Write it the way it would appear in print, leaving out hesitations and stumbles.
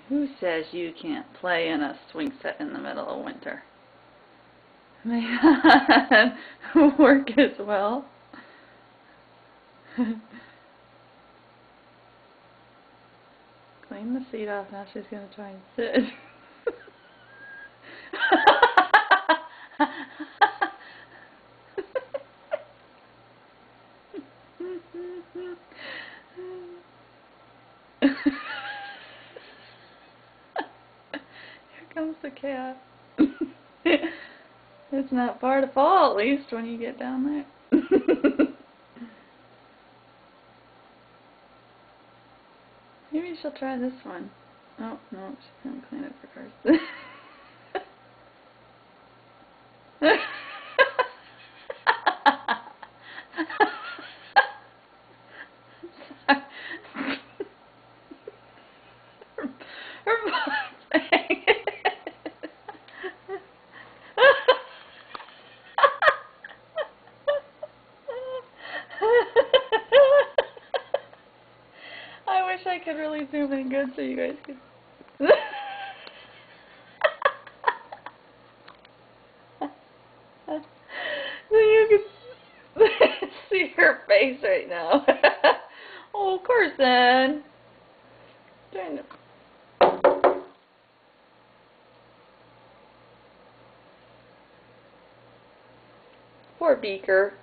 Who says you can't play in a swing set in the middle of winter? Man, work as well. Clean the seat off, now she's going to try and sit. Here comes the cat. It's not far to fall, at least, when you get down there. Maybe she'll try this one. Oh, no, she's going to clean it for first. Her butt's hanging. I wish I could really zoom in good so you guys could. So you can see her face right now. Oh, Carson. Trying to. Poor Beaker.